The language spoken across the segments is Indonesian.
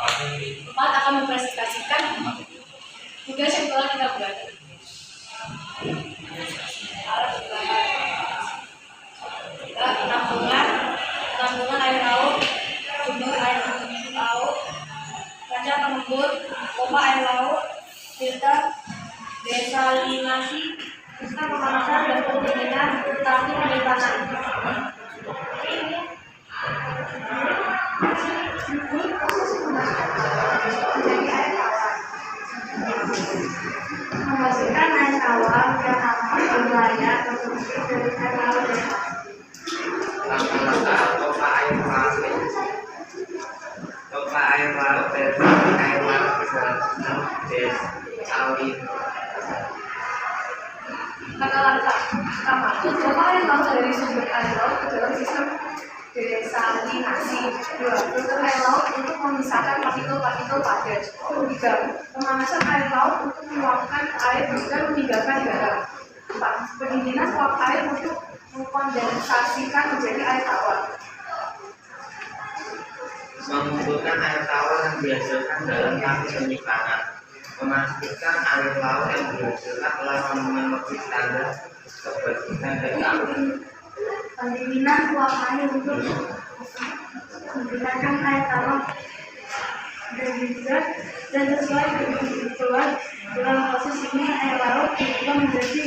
Empat akan mempresentasikan tugas yang telah kita buat. Penampungan air laut, sumber air laut, kaca pengembur, pompa air laut, filter, desalinasi, sistem pemanasan dan pendinginan, tangki penyimpanan. Menghasilkan air tawar yang aman dan layak konsumsi dari air laut. Pompa air laut dari air laut desalin. Langkah pertama, pompa air laut dari sumber air laut ke dalam sistem desalinasi. 2. Filter air laut untuk memisahkan partikel-partikel padat. 3. Pemanasan air laut untuk meluapkan air dan meninggalkan garam. 4. Pendinginan uap air untuk mengkondensasikan menjadi air tawar. Mengumpulkan air tawar yang dihasilkan dalam tangki penyimpanan. Memastikan air laut yang dihasilkan telah memenuhi standar kebersihan dan keamanan. Pendinginan uap air untuk menggunakan air tawar dan sesuai dengan kebutuhan. Dalam proses ini air laut berubah menjadi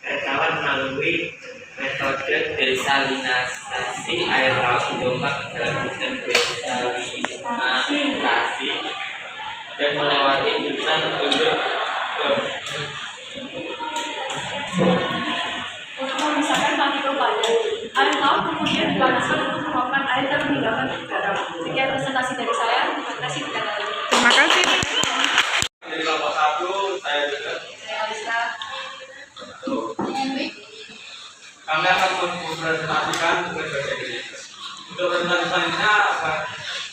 air tawar melalui metode desalinasi. Air laut didongkrak ke dalam sistem desalinasi dan melewati filter untuk memisahkan partikel padat. Air laut kemudian dipanaskan untuk meluapkan air dan meninggalkan garam. Sekian presentasi dari saya. Terima kasih. Terima kasih. Dari kelompok 1 saya juga. Saya Alisa. Kami akan mempresentasikan tugas bahasa Inggris. Untuk presentasi selanjutnya akan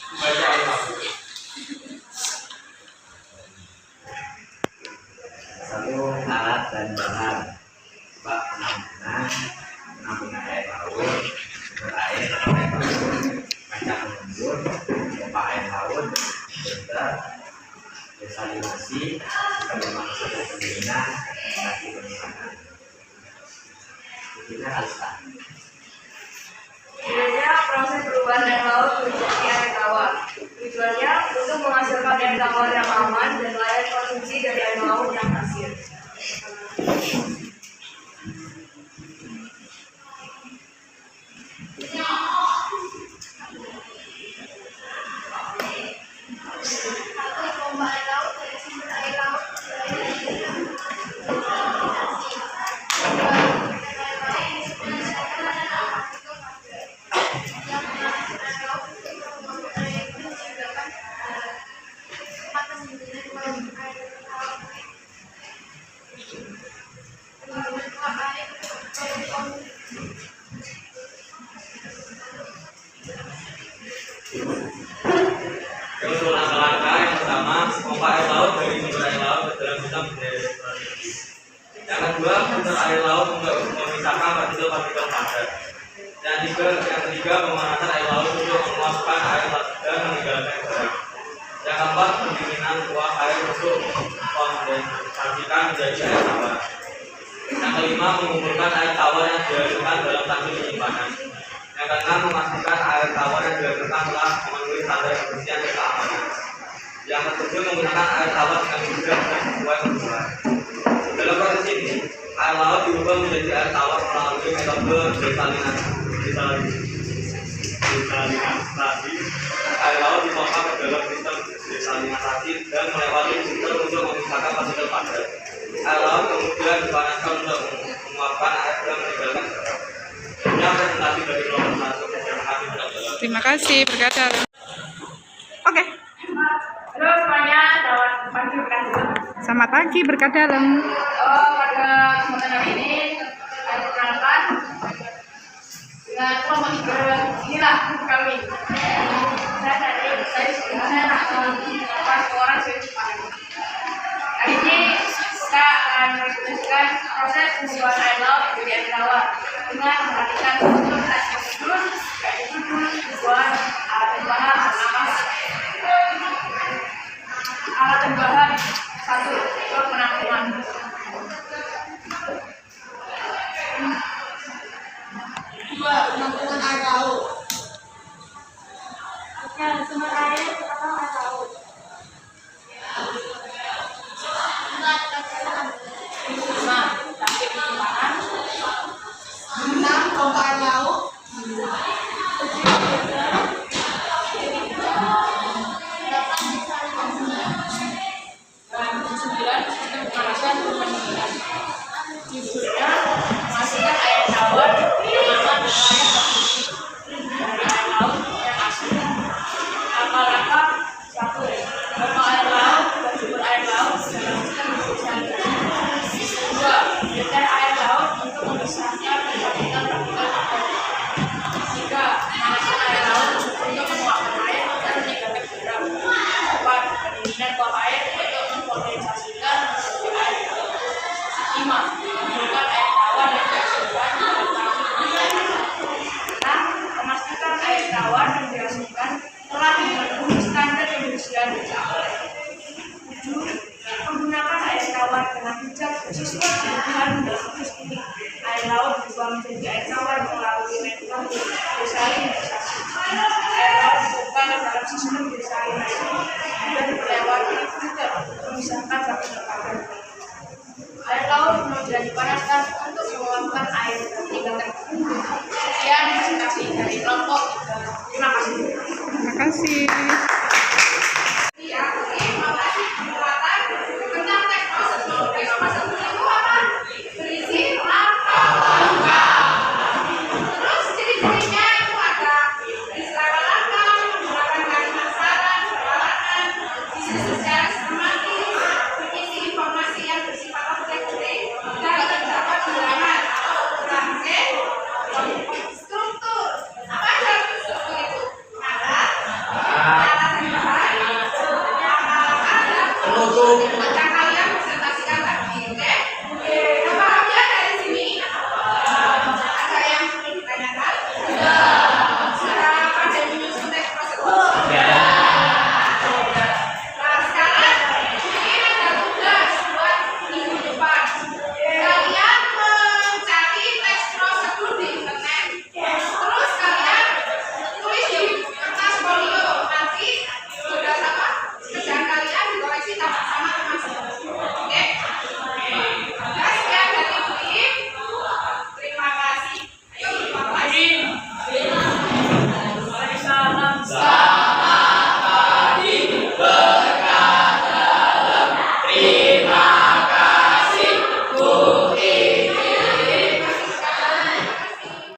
membaca al-Fatihah. Satu, alat dan bahan. Bab penampungan air laut, sumber air laut, kaca pengembur, pompa air laut, filter, desalinasi, sistem pemanasan dan pendinginan, tangki penyimpanan. Kita Alisa. Tujuannya proses perubahan air laut menjadi air tawar. Tujuannya untuk menghasilkan air tawar yang aman dan layak konsumsi dari air laut yang hasil. Pompa air laut dari sumber air laut. Untuk langkah-langkah yang pertama, pompa air laut dari sumber air laut ke dalam sistem desalinasi. Yang kedua, filter air laut untuk memisahkan partikel-partikel padat. Yang ketiga, pemanasan air laut untuk meluapkan air dan meninggalkan garam. Yang keempat, pendinginan uap air untuk mengkondensasikan menjadi air tawar. Yang kelima, mengumpulkan air tawar yang dihasilkan dalam tangki penyimpanan. Yang keenam, memastikan air tawar yang dihasilkan telah memenuhi standar kebersihan dan keamanan. Yang ketujuh, menggunakan air tawar dengan bijak dan sesuai kebutuhan. Dalam proses ini, air laut diubah menjadi air tawar melalui metode desalinasi. Air laut dipompa ke dalam sistem desalinasi dan melewati filter untuk memisahkan partikel padat. Air laut kemudian dipanaskan untuk menguapkan air dan meninggalkan garam. Presentasi dari kelompok 1. Terima kasih. Berkat dalam. Oke. Halo semuanya, selamat pagi berkat dalam. Selamat pagi berkat dalam. Pada kesempatan hari ini saya perkenalkan dengan kelompok 3 inilah kami. Saya sebenarnya orang hari ini kita akan melanjutkan proses pembuatan air laut menjadi air tawar dengan memperhatikan struktur menjadi air tawar melalui metode desalinasi. Air laut ditemukan dalam sistem desalinasi dan melewati filter memisahkan partikel karbon. Air laut kemudian dipanaskan untuk mengeluarkan air dari tingkat tertentu. Sekian presentasi dari kelompok 3. Terima kasih. Terima kasih.